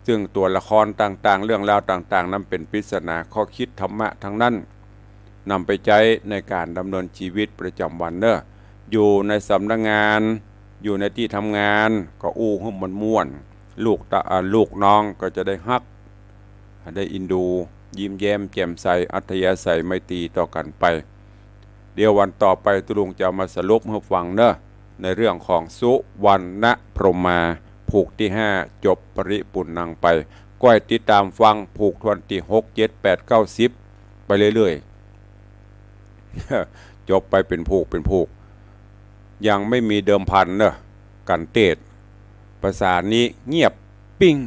ซึ่งตัวละครต่างๆเรื่องราวต่างๆนั้นเป็นปริศนาข้อคิดธรรมะทั้งนั้นนำไปใช้ในการดำเนินชีวิตประจำวันเนอะอยู่ในสำนักงานอยู่ในที่ทำงานก็อู้ให้มันม่วนลูกน้องก็จะได้ฮักได้อินดูยิ้มแย้มแจ่มใสอัธยาศัยไมตรีต่อกันไปเดี๋ยววันต่อไปตุลุงจะมาสรุปให้ฟังเนอะในเรื่องของสุวรรณพรหมาผูกที่5จบปริปุณณังไปก้อยติดตามฟังผูกทวนที่6 7 8 9 10ไปเรื่อยๆ จบไปเป็นผูกยังไม่มีเดิมพันเนอะกันเตดภาษานี้เงียบปิ้ง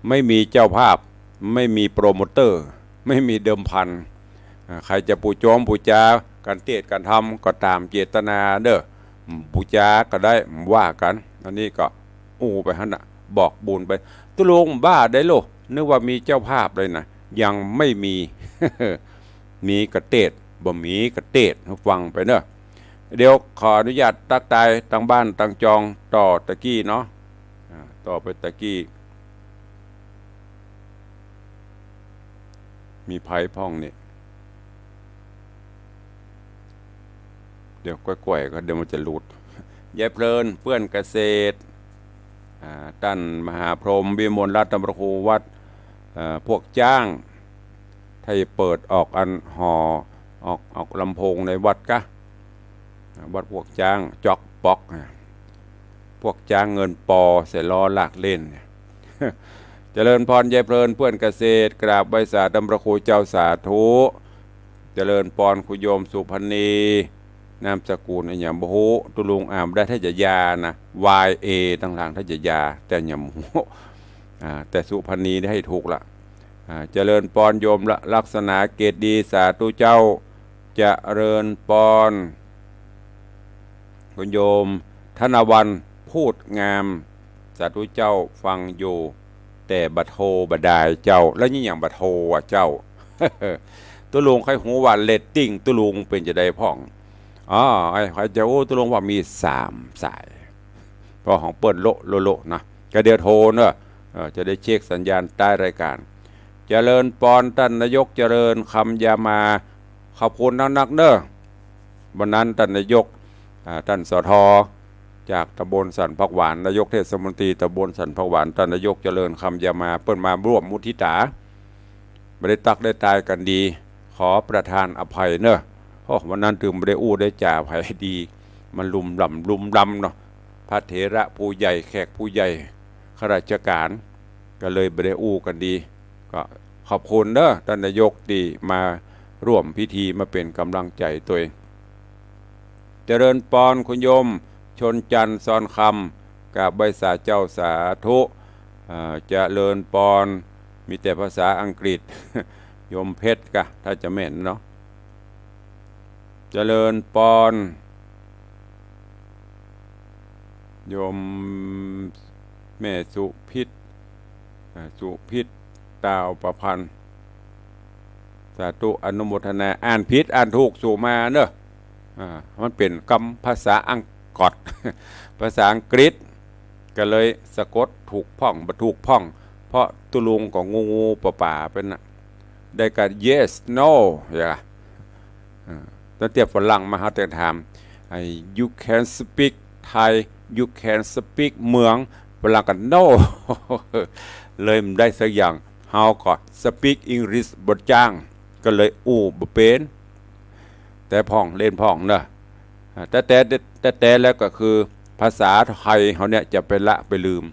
ไม่มีเจ้าภาพไม่มีโปรโมเตอร์ไม่มีเดิมพันใครจะปูจอมปูจาการเทศการทำก็ตามเจตนาเด้อปูจาก็ได้ว่ากันอันนี้ก็อู้ไปหั่นน่ะบอกบุญไปตุลงบ้าได้โลนึกว่ามีเจ้าภาพเลยนะยังไม่มี มีกระเทศบ่มีกระเทศฟังไปเด้อเดี๋ยวขออนุญาตตักตายตั้งบ้านตั้งจองต่อตะกี้เนาะต่อไปตะกี้มีไผ่พ่องนี่ เดี๋ยวก้อยๆก็เดี๋ยวมันจะหลุดยายเพลินเพื่อนเกษตรท่านมหาพรหมวิมลรัตนประโควัดพวกจ้างถ้าเปิดออกอันห่อออกลำโพงในวัดกะวัดพวกจ้างจอกปอกพวกจ้างเงินปอเสล้อลากเล่นเจริญพรยายเพลินเพื่อนเกษตรกราบใบสาดำประโคเจ้าสาธุเจริญพรคุโยมสุพณีนามสกุลอย่างบุหุตุลุงอามได้ถ้าจะยานะ YA ต่างๆถ้าจะยาแต่ยำหูแต่สุพณีได้ให้ถูกละเจริญพรโยมละลักษณะเกตดีสาธุเจ้าเจริญพรคุณโยมธนวันพูดงามสาธุเจ้าฟังอยู่แต่บัดโทบัดดายเจ้าแล้วนี่อย่างบัดโทอ่ะเจ้า ตุลุงใครหูว่าเลตติ้งตุลุงเป็นจะได้พ่องไอ้ใครจะตุลุงว่ามี3 สายพอของเปิดโลนะก็เดียวโทรเนอะจะได้เช็คสัญญาณใต้รายการเจริญปอนท่านนายกเจริญคำยามาขอบคุณนักเนอะวันนั้นท่านนายกท่านสทจากตำบลสันพักหวานนายกเทศมนตรีตำบลสันพักหวานท่านนายกเจริญคำยามาเปิ้นมาร่วมมุทิตาไม่ได้ตักได้ตายกันดีขอประทานอภัยเนอะเพราะวันนั้นถึงไม่ได้อู้ได้จ่าภัยดีมันลุมลำเนาะพระเถระผู้ใหญ่แขกผู้ใหญ่ข้าราชการก็เลยไม่ได้อู้กันดีก็ขอบคุณเนอะท่านนายกดีมาร่วมพิธีมาเป็นกำลังใจตัวเองเจริญปอนคุณโยมชนจันทร์ซอนคำกับใบสาเจ้าสาธุเจริญปอนมีแต่ภาษาอังกฤษโยมเพชรกะถ้าจะแม่นเนาะเจริญปอนโยมแม่สุพิษดาวประพันธ์สาธุอนุโมทนาอ่านผิดอ่านถูกสู่มาเนอะมันเป็นคำภาษาอังกฤษภาษาอังกฤษก็เลยสะกดถูกพ่องบ่ถูกพ่องเพราะตุลุงของงูป่าเป็นน่ะได้กัน yes no อย่างตั้งแต่ฝรั่งมาหาแต่ถาม you can speak Thai you can speak เมืองฝรั่งกัน no เลยมันได้สักอย่าง how ก็ speak English บทจ้างก็เลยบ่เป็นแต่พ่องเล่นพ่องเนอะแต่แล้วก็คือภาษาไทยเขาเนี่ยจะไปละไปลืม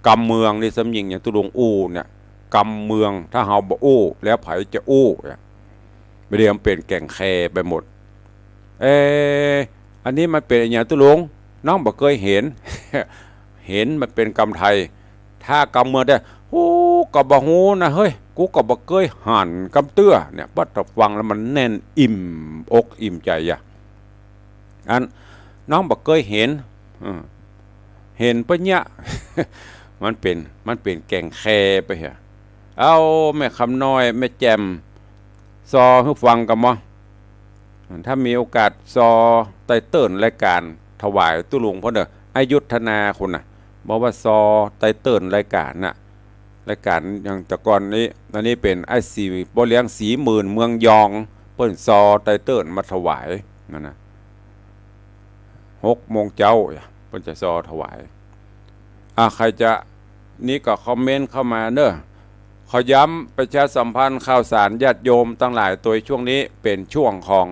กำเมืองนี่สำยิงอย่างตุลงเนี่ยกำเมืองถ้าเฮาบ่แล้วไผจะไม่ได้มันเป็นแก่งแคไปหมดอันนี้มันเป็นอย่างตุลงน้องบ่เคยเห็น เห็นมันเป็นกำไทยถ้ากำเมืองได้ก็บ่ฮู้นะเฮ้ยกูก็บ่เคยหันกำเตื้อเนี่ยบัดฟังแล้วมันแน่นอิ่มอกอิ่มใจอันน้องบ่เคยเห็นปะเนี่ย มันเป็นแก่งแคไปเหรอเอาแม่คำน้อยแม่แจมซอให้ฟังกันมั้งถ้ามีโอกาสซอไตเติ้ลรายการถวายตุลุงพ่อเด้ออยุธนาคุณน่ะบอกว่าซอไตเติ้ลรายการน่ะรายการอย่างแต่ก่อนนี้อันนี้เป็นไอซีบ่เลี้ยงสีหมื่นเมืองยองเปิ้นซอไตเติ้ลมาถวายนั่นน่ะ6 โมงเจ้าเปิ้นจะซอถวายใครจะนี่ก็คอมเมนต์เข้ามาเนอะขอย้ำประชาสัมพันธ์ข่าวสารญาติโยมตั้งหลายตัวช่วงนี้เป็นช่วงของ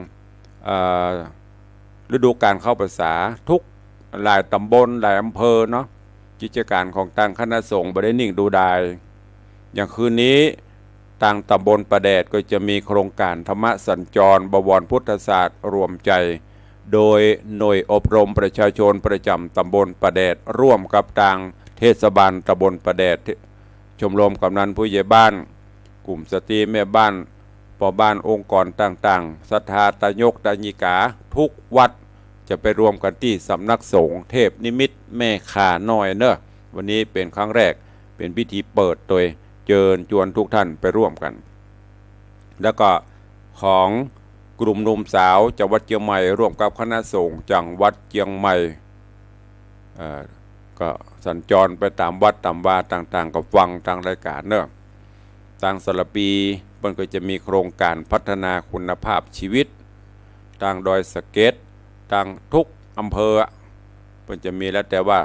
ฤดูการเข้าพรรษาทุกหลายตำบลหลายอำเภอเนาะกิจการของต่างคณะสงฆ์บ่ได้นิ่งดูดายอย่างคืนนี้ต่างตำบลประแดดก็จะมีโครงการธรรมสัญจรบวรพุทธศาสตร์รวมใจโดยหน่วยอบรมประชาชนประจำตำบลประแดดร่วมกับทางเทศบาลตำบลประแดดชมรมกำนันผู้ใหญ่บ้านกลุ่มสตรีแม่บ้านพ่อบ้านองค์กรต่างๆศรัทธาตายกตาญิกาทุกวัดจะไปรวมกันที่สำนักสงฆ์เทพนิมิตแม่ขาน้อยเนอะวันนี้เป็นครั้งแรกเป็นพิธีเปิดโดยเชิญชวนทุกท่านไปร่วมกันแล้วก็ของกลุ่มหนุ่มสาวจังหวัดเชียงใหม่ร่วมกับคณะสงฆ์จังหวัดเชียงใหม่ก็สัญจรไปตามวัดตามวาต่างๆกับฟังทางรายการเนอะทางสระปีมันก็จะมีโครงการพัฒนาคุณภาพชีวิตทางดอยสะเก็ด ต่างทุกอำเภอเพิ่นจะมีแล้วแต่ว่า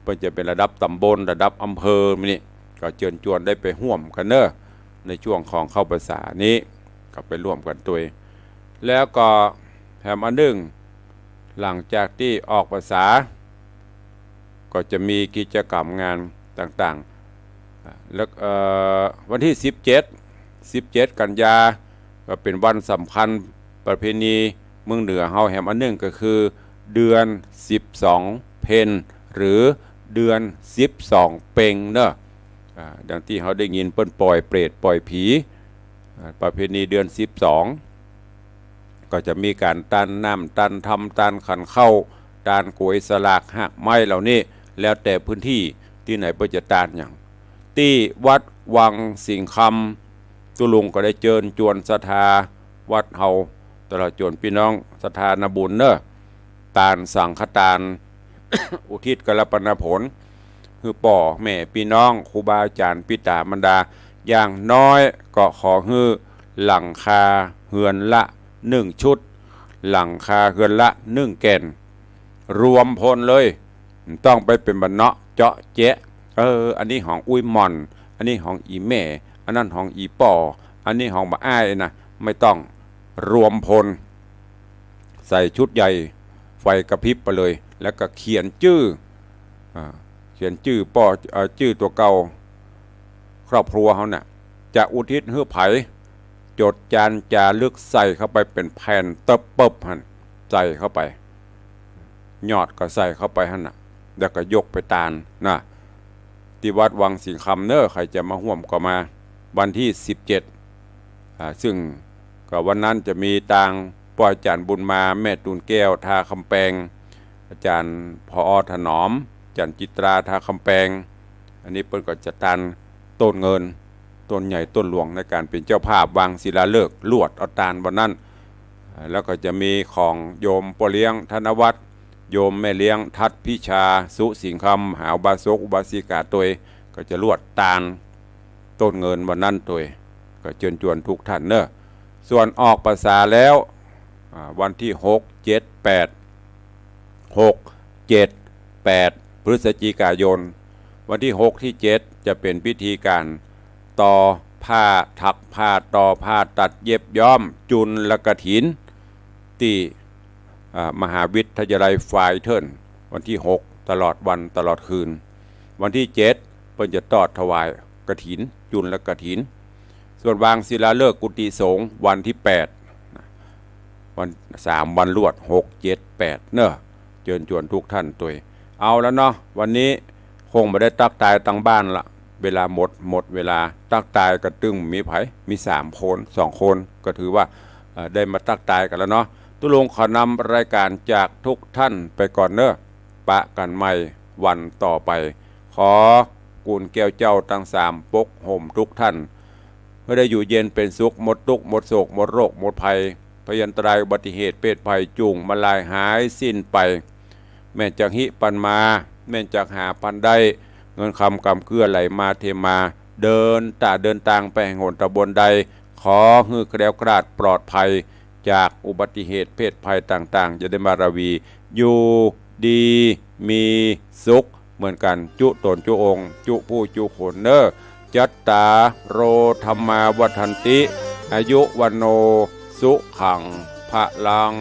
เพิ่นจะเป็นระดับตำบลระดับอำเภอนี่ก็เชิญชวนได้ไปร่วมกันเนอะในช่วงของเข้าพรรษานี้ก็ไปร่วมกันตัวแล้วก็แถมอันหนึ่งหลังจากที่ออกพรรษาก็จะมีกิจกรรมงานต่างๆแล้ววันที่17กันยาก็เป็นวันสำคัญประเพณีเมืองเหนือเฮาแถมอันหนึ่งก็คือเดือน12เพ็ญหรือเดือน12เพ็งเนอะดังที่เขาได้ยินเปิ้นปล่อยเปรตปล่อยผีประเพณีเดือน12ก็จะมีการตันน้ำตันทำตันขันเข้าตันกวยสลากหักไม้เหล่านี้แล้วแต่พื้นที่ที่ไหนเปิ้นจะตันอย่างที่วัดวังสิงคำตุลุงก็ได้เชิญชวนศรัทธาวัดเฮาตลอดจนพี่น้องศรัทธานบุญเนอะตานสังฆทาน อุทิศกรปนผลคือป่อแม่พี่น้องครูบาอาจารย์ปิตามรรดาอย่างน้อยก็ขอฮือหลังคาเฮือนละ1ชุดหลังคาเฮือนละ1แก่นรวมพลเลยต้องไปเป็นบรรเนาะเจาะแจ๊ะอันนี้ของอุ้ยมอนอันนี้ของอีแม่อันนั้นของอีป่ออันนี้ของบ่อ้ายนะไม่ต้องรวมพลใส่ชุดใหญ่ไฟกระพริบไปเลยแล้วก็เขียนชื่อป่อชื่อตัวเก่าครอบครัวเขาเนี่ยจะอุทิศให้ไผจดจานจารึกใส่เข้าไปเป็นแผ่นเติบหันใส่เข้าไปยอดก็ใส่เข้าไปหันน่ะแล้วก็ยกไปตานนะที่วัดวังสิงคำเนอะใครจะมาห่วมก็มาวันที่17ซึ่งก็วันนั้นจะมีทางปอยอาจารย์บุญมาแม่ตูนแก้วทาคำแปงอาจารย์พอถนอมอาจารย์จิตราทาคำแปงอันนี้เปิ้นก็จะตันต้นเงินต้นใหญ่ต้นหลวงในการเป็นเจ้าภาพวางศิลาฤกษ์ลวดเอาตานวันนั้นแล้วก็จะมีของโยมปอเลี้ยงธนวัฒน์โยมแม่เลี้ยงทัดพิชาสุสิงคำหาอุบาสกอุบาสิกาตัวก็จะลวดตานต้นเงินวันนั้นตัวก็เชิญชวนทุกท่านเนอะส่วนออกพรรษาแล้ววันที่6 7 8 พฤศจิกายนวันที่6ที่7จะเป็นพิธีการต่อผ้าถักผ้าต่อผ้าตัดเย็บย้อมจุลและกฐินที่มหาวิทยาลัยฝ่ายเทินวันที่6ตลอดวันตลอดคืนวันที่7เพิ่นจะทอดถวายกฐินจุลและกฐินส่วนวางศิลาฤกษ์กุฏิสงฆ์วันที่8วัน3วันรวด6 7 8เนอะเชิญชวนทุกท่านตัวเอาแล้วเนาะวันนี้คงไม่ได้ตักตายตั้งบ้านละเวลาหมดเวลาตักตายกระตึงมีไผมี3คน2คนก็ถือว่าได้มาตักตายกันแล้วเนาะตุลงขอนำรายการจากทุกท่านไปก่อนเนอะปะกันใหม่วันต่อไปขอกุลแก้วเจ้าทั้ง3ปกห่มทุกท่านเพื่อได้อยู่เย็นเป็นสุขหมดทุกข์หมดโศกหมดโรคหมดภัยพยันตรายอุบัติเหตุเพศภัยจุงมาลายหายสิ้นไปแม่จากหิปันมาแม่จากหาปันได้เงินคำกำเกลือไหลมาเทมาเดินทางไปแห่งหนตะบนใดขอฮือแกล้วกราดปลอดภัยจากอุบัติเหตุเพศภัยต่างๆจะได้มาราวีอยู่ดีมีสุขเหมือนกันจุตนจุองค์จุผู้จุคนเนอจัตตาโรธรรมาวัฏันติอายุวันโนสุขังพลัง